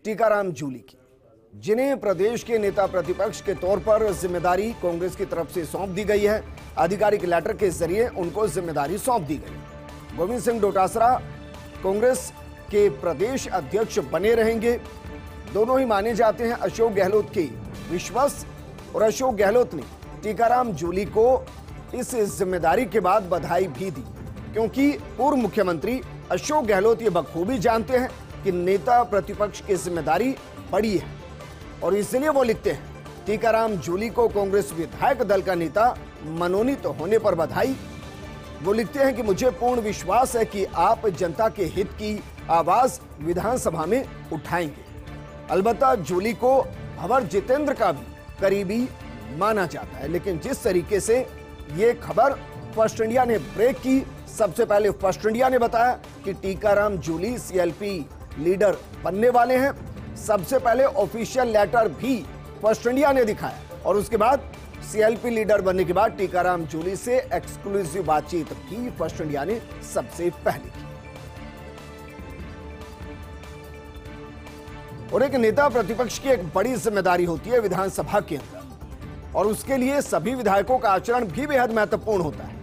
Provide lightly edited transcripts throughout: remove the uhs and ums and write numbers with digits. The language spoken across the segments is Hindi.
टीकाराम जूली की, जिन्हें प्रदेश के नेता प्रतिपक्ष के तौर पर जिम्मेदारी कांग्रेस की तरफ से सौंप दी गई है। आधिकारिक लेटर के जरिए उनको जिम्मेदारी सौंप दी गई। गोविंद सिंह डोटासरा कांग्रेस के प्रदेश अध्यक्ष बने रहेंगे। दोनों ही माने जाते हैं अशोक गहलोत के विश्वास, और अशोक गहलोत ने टीकाराम जूली को इस जिम्मेदारी के बाद बधाई भी दी, क्योंकि पूर्व मुख्यमंत्री अशोक गहलोत ये बखूबी जानते हैं कि नेता प्रतिपक्ष की जिम्मेदारी बड़ी है, और इसलिए वो लिखते हैं टीकाराम जूली को कांग्रेस विधायक दल का नेता मनोनीत होने पर बधाई। वो लिखते हैं कि मुझे पूर्ण विश्वास है कि आप जनता के हित की आवाज विधानसभा में उठाएंगे। अलबत्ता जूली को भंवर जितेंद्र का भी करीबी माना जाता है, लेकिन जिस तरीके से ये खबर फर्स्ट इंडिया ने ब्रेक की, सबसे पहले फर्स्ट इंडिया ने बताया कि टीकाराम जूली सीएलपी लीडर बनने वाले हैं। सबसे पहले ऑफिशियल लेटर भी फर्स्ट इंडिया ने दिखाया, और उसके बाद सीएलपी लीडर बनने के बाद टीकाराम जूली से एक्सक्लूसिव बातचीत भी फर्स्ट इंडिया ने सबसे पहले की। और एक नेता प्रतिपक्ष की एक बड़ी जिम्मेदारी होती है विधानसभा के अंदर, और उसके लिए सभी विधायकों का आचरण भी बेहद महत्वपूर्ण होता है।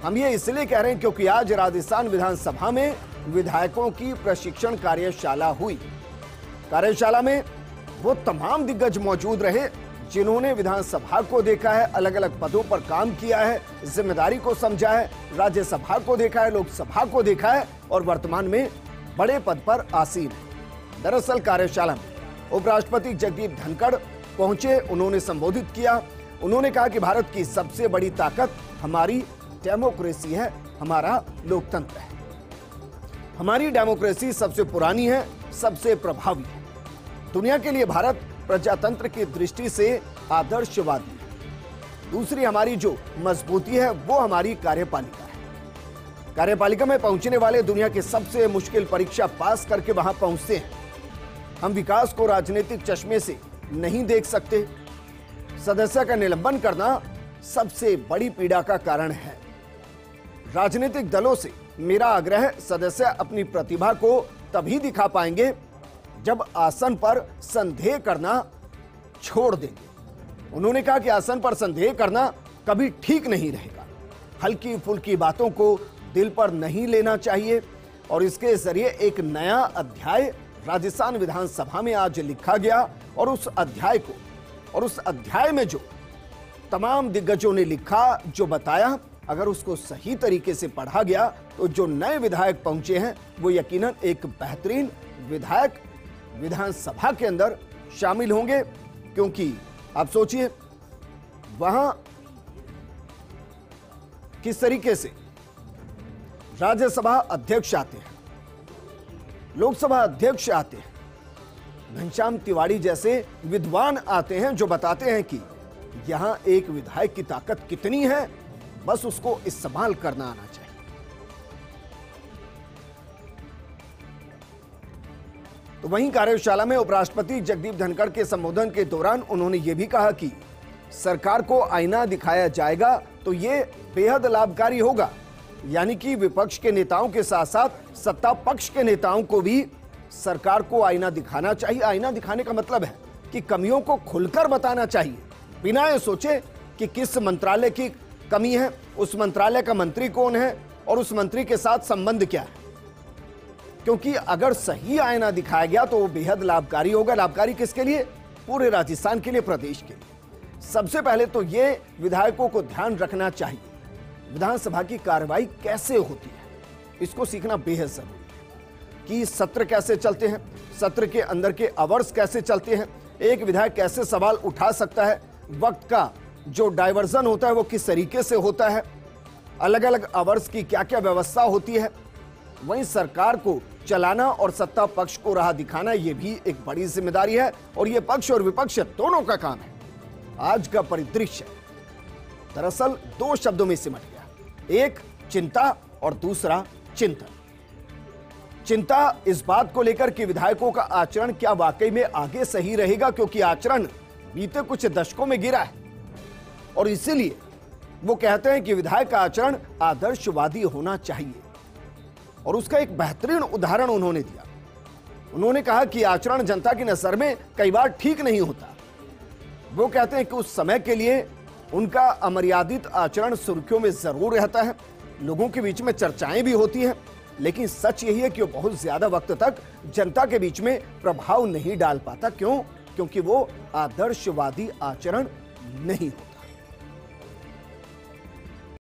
हम ये इसलिए कह रहे हैं क्योंकि आज राजस्थान विधानसभा में विधायकों की प्रशिक्षण कार्यशाला हुई। कार्यशाला में वो तमाम दिग्गज मौजूद रहे जिन्होंने विधानसभा को देखा है, अलग अलग पदों पर काम किया है, जिम्मेदारी को समझा है, राज्यसभा को देखा है, लोकसभा को देखा है, और वर्तमान में बड़े पद पर आसीन है। दरअसल कार्यशाला में उपराष्ट्रपति जगदीप धनखड़ पहुंचे, उन्होंने संबोधित किया। उन्होंने कहा कि भारत की सबसे बड़ी ताकत हमारी डेमोक्रेसी है, हमारा लोकतंत्र है। हमारी डेमोक्रेसी सबसे पुरानी है, सबसे प्रभावी है। दुनिया के लिए भारत प्रजातंत्र की दृष्टि से आदर्शवादी है। दूसरी हमारी जो मजबूती है वो हमारी कार्यपालिका है। कार्यपालिका में पहुंचने वाले दुनिया की सबसे मुश्किल परीक्षा पास करके वहां पहुंचते हैं। हम विकास को राजनीतिक चश्मे से नहीं देख सकते। सदस्य का निलंबन करना सबसे बड़ी पीड़ा का कारण है। राजनीतिक दलों से मेरा आग्रह है, सदस्य अपनी प्रतिभा को तभी दिखा पाएंगे जब आसन पर संदेह करना छोड़ देंगे। उन्होंने कहा कि आसन पर संदेह करना कभी ठीक नहीं रहेगा। हल्की फुल्की बातों को दिल पर नहीं लेना चाहिए, और इसके जरिए एक नया अध्याय राजस्थान विधानसभा में आज लिखा गया। और उस अध्याय में जो तमाम दिग्गजों ने लिखा, जो बताया, अगर उसको सही तरीके से पढ़ा गया तो जो नए विधायक पहुंचे हैं वो यकीनन एक बेहतरीन विधायक विधानसभा के अंदर शामिल होंगे। क्योंकि आप सोचिए वहां किस तरीके से राज्यसभा अध्यक्ष आते हैं, लोकसभा अध्यक्ष आते हैं, घनश्याम तिवाड़ी जैसे विद्वान आते हैं जो बताते हैं कि यहां एक विधायक की ताकत कितनी है, बस उसको इस्तेमाल करना आना चाहिए। तो वहीं कार्यशाला में उपराष्ट्रपति जगदीप धनखड़ के संबोधन के दौरान उन्होंने यह भी कहा कि सरकार को आईना दिखाया जाएगा तो यह बेहद लाभकारी होगा। यानी कि विपक्ष के नेताओं के साथ साथ सत्ता पक्ष के नेताओं को भी सरकार को आईना दिखाना चाहिए। आईना दिखाने का मतलब है कि कमियों को खुलकर बताना चाहिए, बिना ये सोचे कि किस मंत्रालय की कमी है, उस मंत्रालय का मंत्री कौन है और उस मंत्री के साथ संबंध क्या है। क्योंकि अगर सही आईना दिखाया गया तो वो बेहद लाभकारी होगा। लाभकारी किसके लिए? पूरे राजस्थान के लिए, प्रदेश के लिए। सबसे पहले तो ये विधायकों को ध्यान रखना चाहिए, विधानसभा की कार्रवाई कैसे होती है इसको सीखना बेहद जरूरी है। कि सत्र कैसे चलते हैं, सत्र के अंदर के आवर्स कैसे चलते हैं, एक विधायक कैसे सवाल उठा सकता है, वक्त का जो डाइवर्जन होता है वो किस तरीके से होता है, अलग अलग आवर्स की क्या क्या व्यवस्था होती है। वहीं सरकार को चलाना और सत्ता पक्ष को राह दिखाना ये भी एक बड़ी जिम्मेदारी है, और ये पक्ष और विपक्ष दोनों का काम है। आज का परिदृश्य दरअसल दो शब्दों में सिमट गया, एक चिंता और दूसरा चिंतन। चिंता इस बात को लेकर कि विधायकों का आचरण क्या वाकई में आगे सही रहेगा, क्योंकि आचरण बीते कुछ दशकों में गिरा है, और इसीलिए वो कहते हैं कि विधायक का आचरण आदर्शवादी होना चाहिए। और उसका एक बेहतरीन उदाहरण उन्होंने दिया उन्होंने कहा कि आचरण जनता की नजर में कई बार ठीक नहीं होता। वो कहते हैं कि उस समय के लिए उनका अमर्यादित आचरण सुर्खियों में जरूर रहता है, लोगों के बीच में चर्चाएं भी होती हैं, लेकिन सच यही है कि वो बहुत ज्यादा वक्त तक जनता के बीच में प्रभाव नहीं डाल पाता। क्यों? क्योंकि वो आदर्शवादी आचरण नहीं होता।